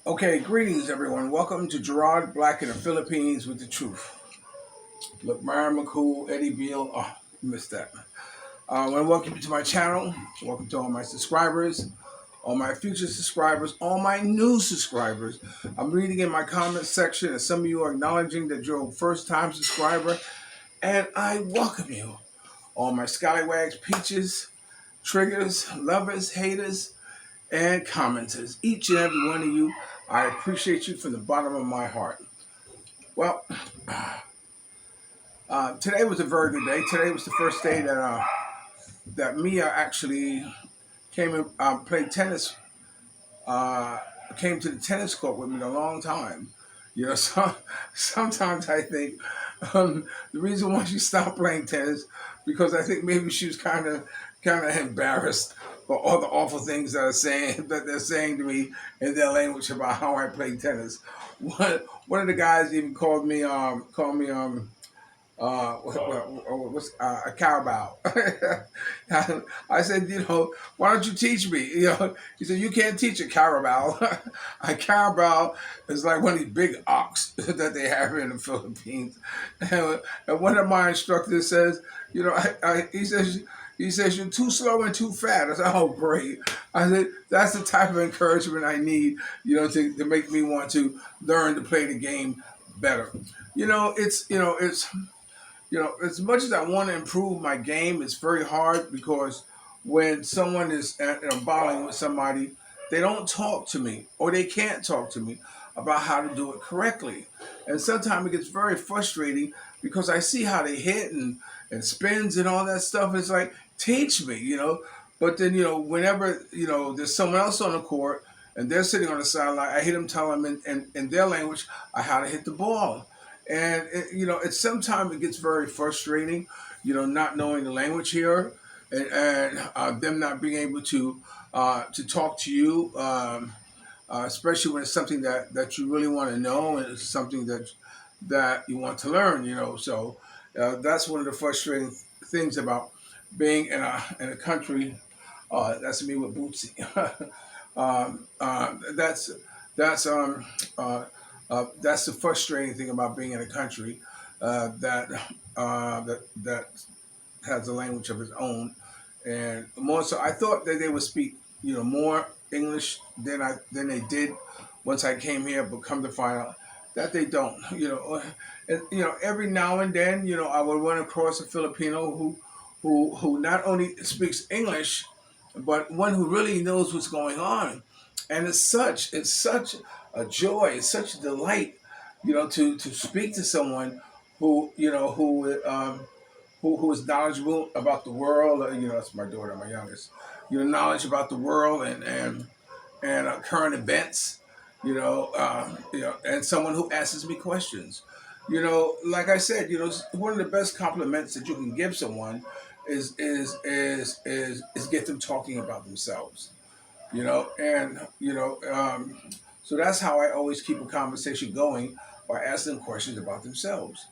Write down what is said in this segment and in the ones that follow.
Okay, greetings everyone. Welcome to Gerard Black in the Philippines with the truth. Look, Myron McCool, Eddie Beal. Oh, missed that. I want to welcome you to my channel. Welcome to all my subscribers, all my future subscribers, all my new subscribers. I'm reading in my comment section, and some of you are acknowledging that you're a first-time subscriber, and I welcome you. All my scallywags, peaches, triggers, lovers, haters, and commenters. Each and every one of you, I appreciate you from the bottom of my heart. Well, today was a very good day. Today was the first day that Mia actually came and played tennis. Uh, Came to the tennis court with me in a long time. You know, sometimes I think the reason why she stopped playing tennis because I think maybe she was kind of embarrassed for all the awful things that they're saying to me in their language about how I play tennis. One of the guys even called me what's a cowbell. I said, why don't you teach me? He said, you can't teach a cowbell. A cowbell is like one of these big ox that they have in the Philippines. And one of my instructors says, he says you're too slow and too fat. I said, oh great. I said, that's the type of encouragement I need, to make me want to learn to play the game better. As much as I want to improve my game, it's very hard because when someone is battling with somebody, they don't talk to me or they can't talk to me about how to do it correctly. And sometimes it gets very frustrating because I see how they hit and spins and all that stuff. It's like, teach me. But then, whenever, there's someone else on the court and they're sitting on the sideline, I hear them tell them in their language how to hit the ball. And it's sometimes it gets very frustrating, not knowing the language here, and them not being able to talk to you, especially when it's something that you really want to know and it's something that you want to learn. So that's one of the frustrating things about being in a country. That's me with Bootsy. That's uh, that's the frustrating thing about being in a country that has a language of its own, and more so. I thought that they would speak, more English than they did once I came here, but come to find out that they don't. And every now and then, I would run across a Filipino who not only speaks English, but one who really knows what's going on, and it's such a joy, it's such a delight, to speak to someone who is knowledgeable about the world. That's my daughter, my youngest. Knowledge about the world and current events. And someone who asks me questions. Like I said, one of the best compliments that you can give someone is get them talking about themselves. So that's how I always keep a conversation going by asking them questions about themselves.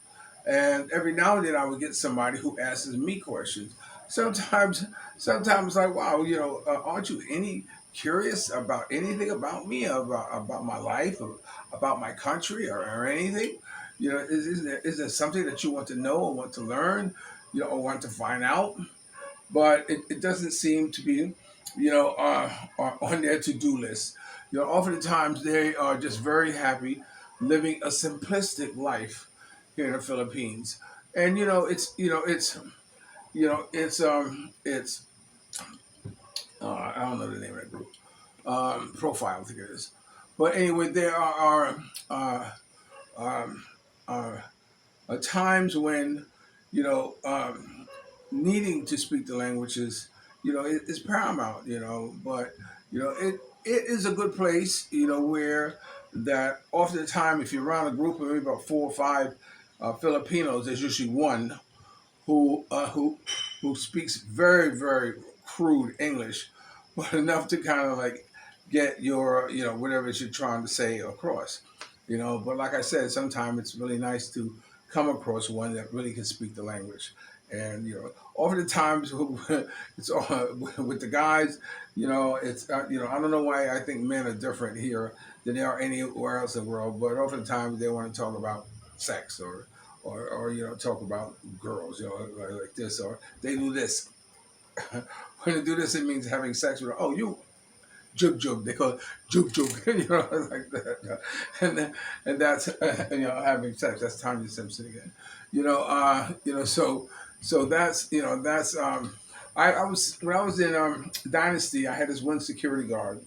And every now and then I would get somebody who asks me questions. Sometimes, sometimes like, wow, aren't you any curious about anything about me, about my life, or about my country, or anything? Is there something that you want to know or want to learn, or want to find out? But it doesn't seem to be, on their to-do list. Oftentimes they are just very happy living a simplistic life here in the Philippines, and it's I don't know the name of that group, profile I think it is, but anyway, there are um, uh, times when you know um, needing to speak the languages, is paramount. But it is a good place, where that often the time if you're around a group of maybe about 4 or 5 Filipinos, there's usually one who uh, who who speaks very very crude English, but enough to kind of like get your whatever it is you're trying to say across. But like I said, sometimes it's really nice to come across one that really can speak the language. And often the times it's with the guys, it's I don't know why I think men are different here than they are anywhere else in the world. But oftentimes they want to talk about sex or talk about girls, like this, or they do this. When they do this, it means having sex with. Oh, you jug jug. They call it jug jug. Like that. And that's having sex. That's Tanya Simpson again. So that's. I was when I was in Dynasty. I had this one security guard,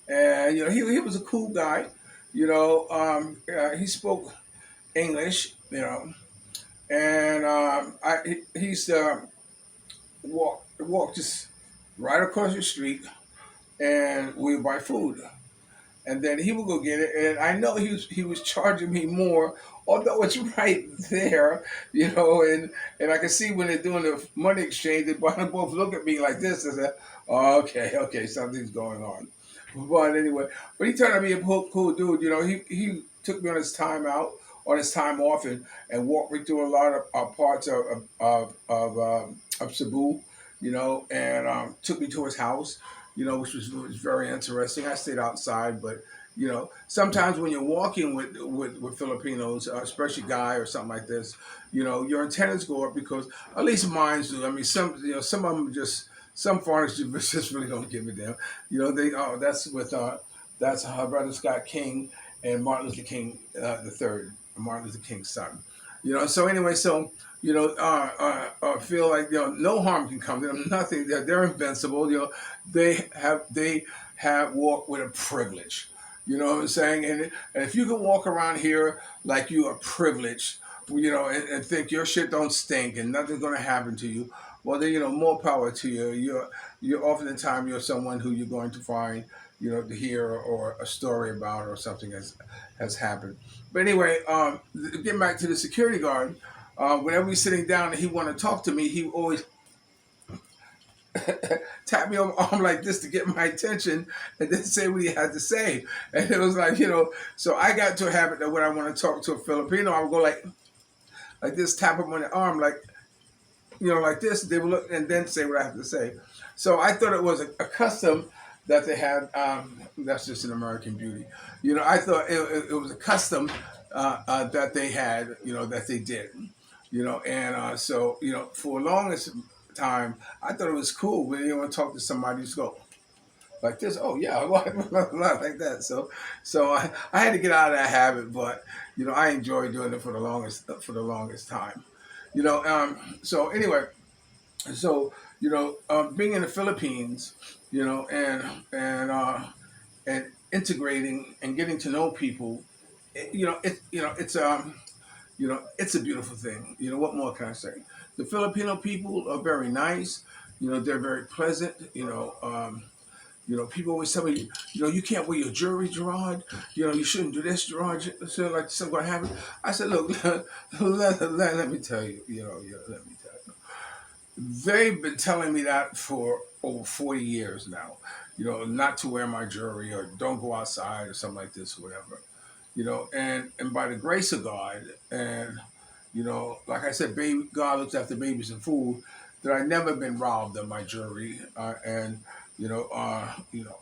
and he was a cool guy. He spoke English. And he used to walk just right across the street, and we would buy food. And then he would go get it, and I know he was charging me more, although it's right there, and I can see when they're doing the money exchange, they both look at me like this and say, oh, okay, something's going on. But anyway, but he turned out to be a cool dude. He took me on his time out, on his time off, and walked me through a lot of parts of Cebu, and took me to his house, which was very interesting. I stayed outside, but sometimes when you're walking with Filipinos, especially guy or something like this, your antennas go up because at least mine do. I mean, some of them just some foreigners just really don't give a damn. That's her brother Scott King and Martin Luther King the third, Martin Luther King's son. So anyway, so feel like no harm can come to them. Nothing. They're invincible. They have walked with a privilege. You know what I'm saying? And if you can walk around here like you are privileged, and think your shit don't stink and nothing's gonna happen to you, well then more power to you. You're often the time you're someone who you're going to find to hear or a story about or something has happened. But anyway, getting back to the security guard, whenever he's sitting down and he want to talk to me, he always tap me on the arm like this to get my attention and then say what he had to say. And it was like, so I got to a habit that when I want to talk to a Filipino, I would go like this, tap him on the arm, like this. They would look and then say what I have to say. So I thought it was a custom that they had. That's just an American beauty. I thought it was a custom that they had, that they did. And so, for the longest time, I thought it was cool when you want to talk to somebody, just go like this. Oh yeah, like that. So I had to get out of that habit, but I enjoyed doing it for the longest time. So anyway, so being in the Philippines, and integrating and getting to know people, it's a beautiful thing. What more can I say? The Filipino people are very nice. They're very pleasant. People always tell me, you can't wear your jewelry, Gerard. You shouldn't do this, Gerard. So like something going to happen. I said, look, let me tell you, let me tell you. They've been telling me that for over 40 years now. Not to wear my jewelry or don't go outside or something like this or whatever. And by the grace of God, and like I said, baby, God looks after babies and food. That I never been robbed of my jewelry, and you know, uh, you know,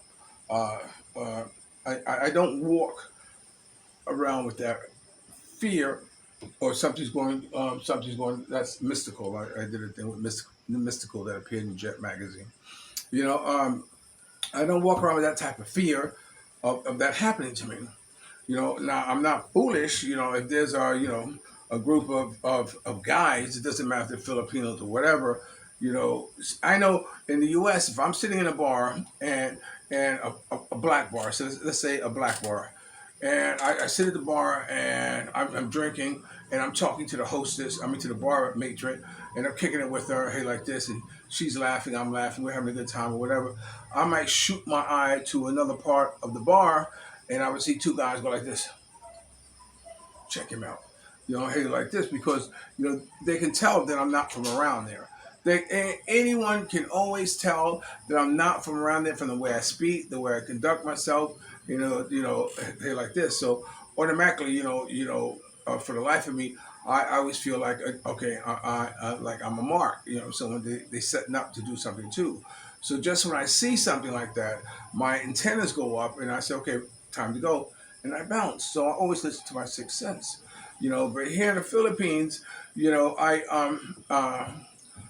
uh, uh, I don't walk around with that fear or something's going. That's mystical. I did a thing with mystical that appeared in Jet magazine. You know, I don't walk around with that type of fear of that happening to me. Now I'm not foolish. If there's a group of guys, it doesn't matter if they're Filipinos or whatever. I know in the U.S. if I'm sitting in a bar and a black bar, so let's say a black bar, and I sit at the bar and I'm drinking and I'm talking to the hostess, I mean to the bar matron, and I'm kicking it with her, hey, like this, and she's laughing, I'm laughing, we're having a good time or whatever. I might shoot my eye to another part of the bar, and I would see two guys go like this, check him out. Hey, like this, because they can tell that I'm not from around there. Anyone can always tell that I'm not from around there from the way I speak, the way I conduct myself. Hey, like this. So automatically, for the life of me, I always feel like okay, like I'm a mark. Someone they setting up to do something too. So just when I see something like that, my antennas go up, and I say, okay, time to go, and I bounced. So I always listen to my sixth sense, But here in the Philippines, you know, I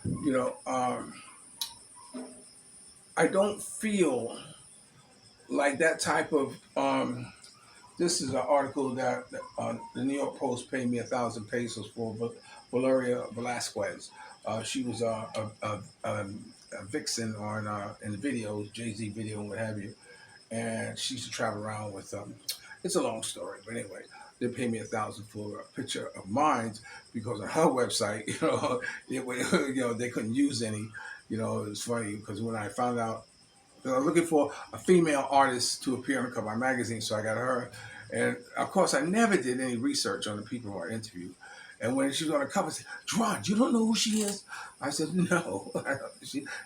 you know, I don't feel like that type of. This is an article that the New York Post paid me 1,000 pesos for, Valeria Velasquez. She was a vixen on in the videos, Jay Z video and what have you, and she used to travel around with. It's a long story, but anyway, they paid me 1,000 for a picture of mine because on her website, they couldn't use any. It was funny because when I found out I was looking for a female artist to appear on the cover of my magazine, so I got her. And of course, I never did any research on the people who I interviewed. And when she was on the cover, I said, "Gerard, you don't know who she is?" I said, "No."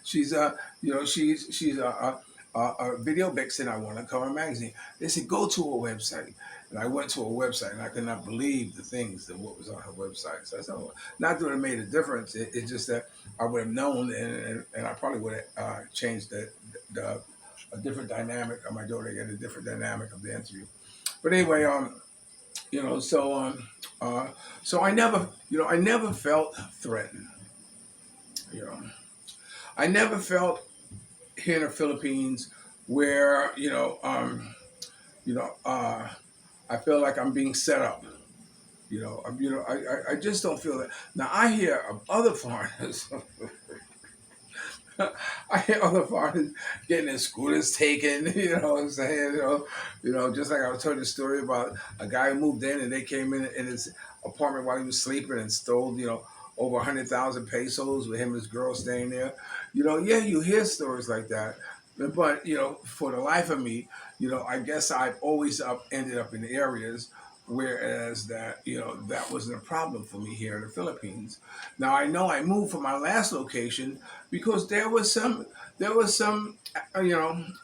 She's a video vixen. I want to cover a magazine. They said, "Go to her website." And I went to her website, and I could not believe the things that what was on her website. So I said, well, not that it made a difference. It's just that I would have known, and I probably would have changed the a different dynamic of my daughter, get a different dynamic of the interview. But anyway, you know, so so I never felt threatened. You know, I never felt here in the Philippines where you know, I feel like I'm being set up. I just don't feel that. Now I hear of other foreigners. I hear other foreigners getting their scooters taken. You know what I'm saying? Just like I was telling the story about a guy who moved in and they came in his apartment while he was sleeping and stole over 100,000 pesos with him and his girl staying there. Yeah, you hear stories like that. But for the life of me, I guess I've always ended up in areas whereas that wasn't a problem for me here in the Philippines. Now I know I moved from my last location because there was some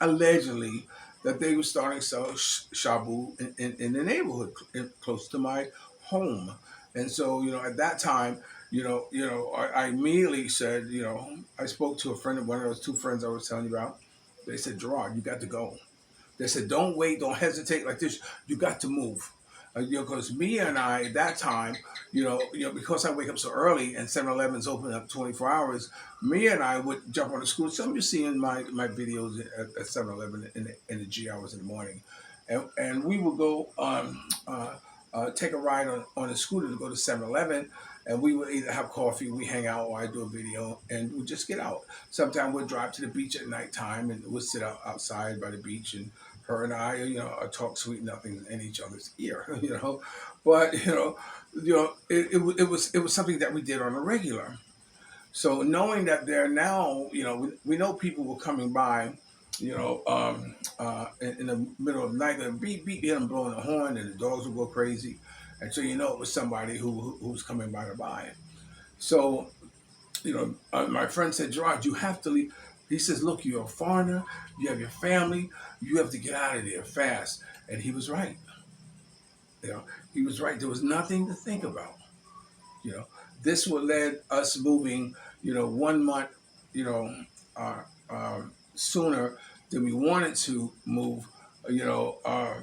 allegedly that they were starting to sell shabu in the neighborhood close to my home, and so at that time I immediately said I spoke to a friend of one of those two friends I was telling you about. They said, Gerard, you got to go. They said, don't wait, don't hesitate like this. You got to move. Because me and I at that time, because I wake up so early and 7-Eleven's open up 24 hours, me and I would jump on the scooter. Some of you see in my videos at 7-Eleven in the G hours in the morning. And we would go take a ride on a scooter to go to 7-Eleven, and we would either have coffee, we hang out, or I do a video, and we just get out. Sometimes we'd drive to the beach at nighttime, and we'd sit outside by the beach, and her and I, talk sweet nothings in each other's ear, But it was something that we did on a regular. So knowing that they're now, we know people were coming by, in the middle of the night, and beep beep, him blowing the horn, and the dogs would go crazy, and so it was somebody who's coming by to buy it. So my friend said, Gerard, you have to leave. He says, look, you're a foreigner, you have your family, you have to get out of there fast. And he was right. He was right. There was nothing to think about. You know, this would led us moving, 1 month, you know, uh, sooner than we wanted to move,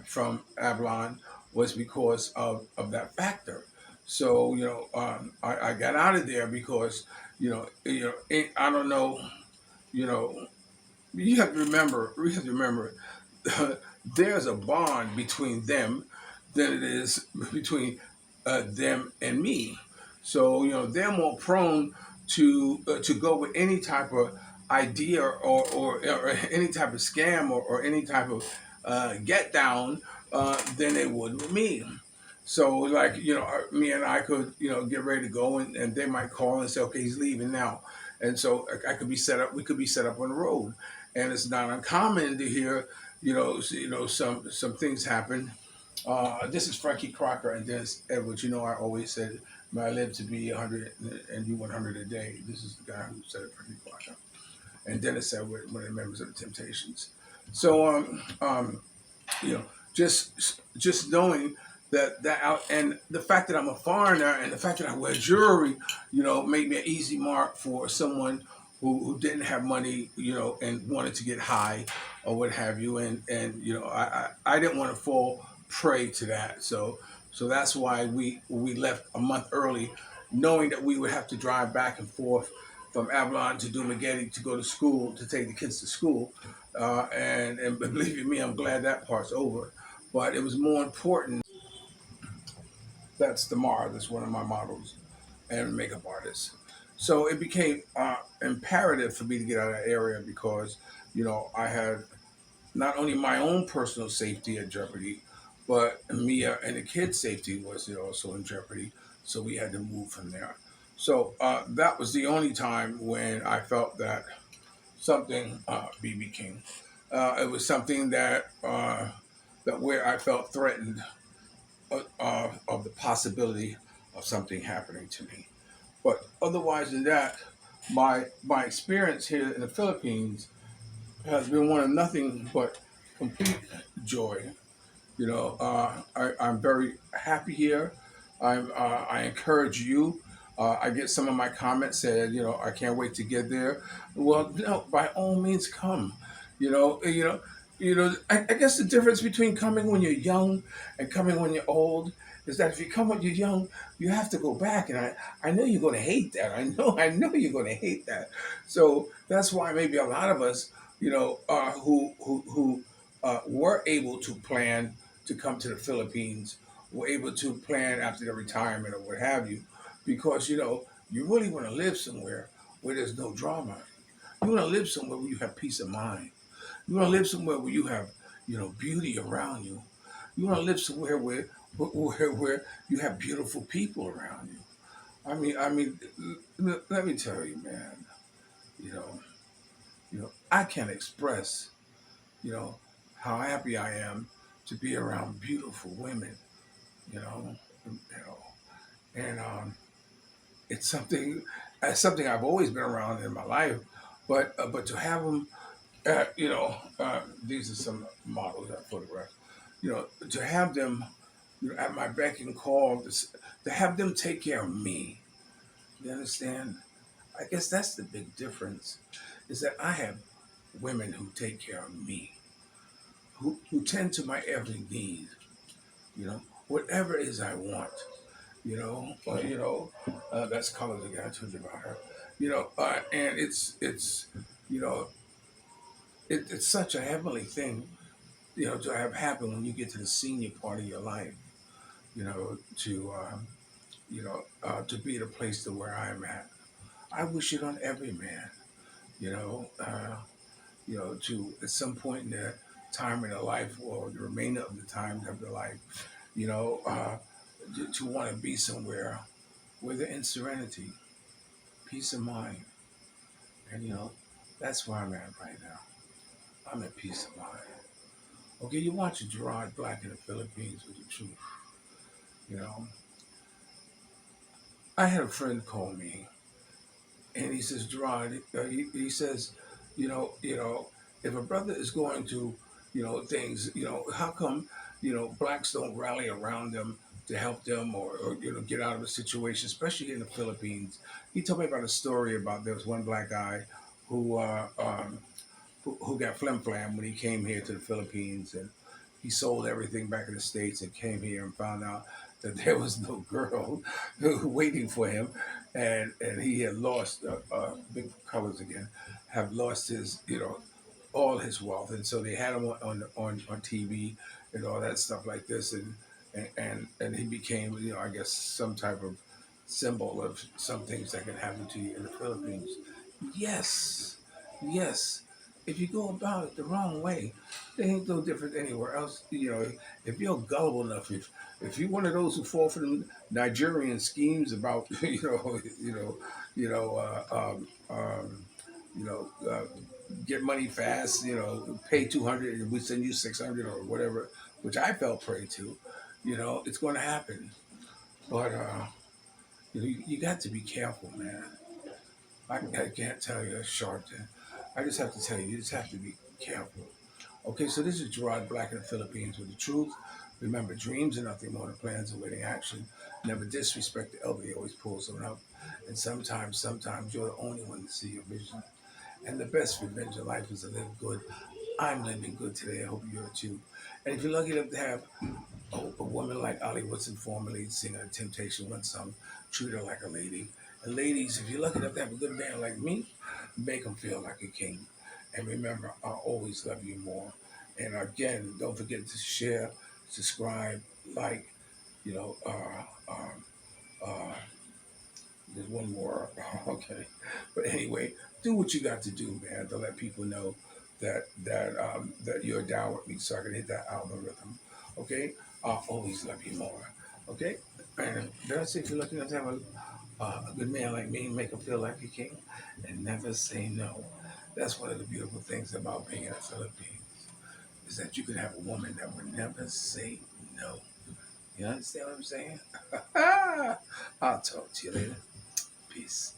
from Avalon was because of that factor. So, I got out of there because, I don't know, you know, you have to remember, there's a bond between them than it is between them and me. So they're more prone to go with any type of idea or any type of scam or any type of get down than they would with me. So like me and I could get ready to go and they might call and say okay he's leaving now, and so I could be set up. We could be set up on the road, and it's not uncommon to hear some things happen. This is Frankie Crocker and Dennis Edwards. I always said, "May I live to be 100 and you 100 a day." This is the guy who said it, Frankie Crocker. And Dennis Edwards, one of the members of the Temptations. So, you know, just knowing that out and the fact that I'm a foreigner and the fact that I wear jewelry, made me an easy mark for someone who didn't have money, and wanted to get high or what have you, and I didn't want to fall prey to that. So that's why we left a month early, knowing that we would have to drive back and forth from Avalon to Dumaguete to go to school, to take the kids to school, and believe you me, I'm glad that part's over. But it was more important. That's Damar. That's one of my models and makeup artist. So it became imperative for me to get out of that area because, I had not only my own personal safety at jeopardy, but Mia and the kids' safety was also in jeopardy. So we had to move from there. So that was the only time when I felt that something, BB King. It was something that where I felt threatened of the possibility of something happening to me. But otherwise than that, my experience here in the Philippines has been one of nothing but complete joy. I'm very happy here. I encourage you. I get some of my comments said, I can't wait to get there. Well, no, by all means, come. You know, you know, I guess the difference between coming when you're young and coming when you're old is that if you come when you're young, you have to go back, and I know you're going to hate that. I know you're going to hate that. So that's why maybe a lot of us, who were able to plan to come to the Philippines, were able to plan after their retirement or what have you, because you really want to live somewhere where there's no drama. You want to live somewhere where you have peace of mind. You want to live somewhere where you have beauty around you. You want to live somewhere where you have beautiful people around you. I mean, let me tell you, man. You know, I can't express you know how happy I am to be around beautiful women. You know, you know, and it's something I've always been around in my life, but to have them, these are some models I photographed. To have them, at my beck and call, to have them take care of me. You understand? I guess that's the big difference, is that I have women who take care of me, who tend to my every need. Whatever it is I want. That's colors again. I told you about her. And it's you know it's such a heavenly thing, to have happen when you get to the senior part of your life. To be at a place to where I'm at. I wish it on every man. You know, to at some point in their time in their life or the remainder of the time of their life, you know, uh, to want to be somewhere where they're in serenity, peace of mind, and that's where I'm at right now. I'm at peace of mind. Okay, you're watching Gerard Black in the Philippines with the truth. You know, I had a friend call me, and he says, Gerard, he says, if a brother is going to, things, how come, blacks don't rally around them to help them or get out of a situation, especially in the Philippines. He told me about a story about there was one black guy who who got flim flam when he came here to the Philippines, and he sold everything back in the States and came here and found out that there was no girl waiting for him, and he had lost big colors again, have lost his all his wealth, and so they had him on TV and all that stuff like this, and he became I guess some type of symbol of some things that can happen to you in the Philippines. Yes, yes. If you go about it the wrong way, they ain't no different anywhere else. If you're gullible enough, if you're one of those who fall for the Nigerian schemes about you know, you know, uh, get money fast, pay 200 and we send you 600 or whatever, which I fell prey to, it's going to happen. But you got to be careful, man. I can't tell you a sharp thing. I just have to tell you, you just have to be careful. Okay, so this is Gerard Black in the Philippines with the truth. Remember, dreams are nothing more than plans awaiting action. Never disrespect the elderly, always pull someone up. And sometimes you're the only one to see your vision. And the best revenge in life is to live good. I'm living good today. I hope you're too. And if you're lucky enough to have a woman like Ali Woodson, former lead singer of Temptation, once sung, treat her like a lady. And ladies, if you're lucky enough to have a good man like me, make him feel like a king. And remember, I'll always love you more. And again, don't forget to share, subscribe, like, you know, uh, there's one more. Okay. But anyway, do what you got to do, man, to let people know that you're down with me so I can hit that algorithm. Okay? I'll always love you more. Okay? And that's if you're looking to have a good man like me, make him feel like a king, and never say no. That's one of the beautiful things about being in the Philippines, is that you can have a woman that would never say no. You understand what I'm saying? I'll talk to you later. Peace.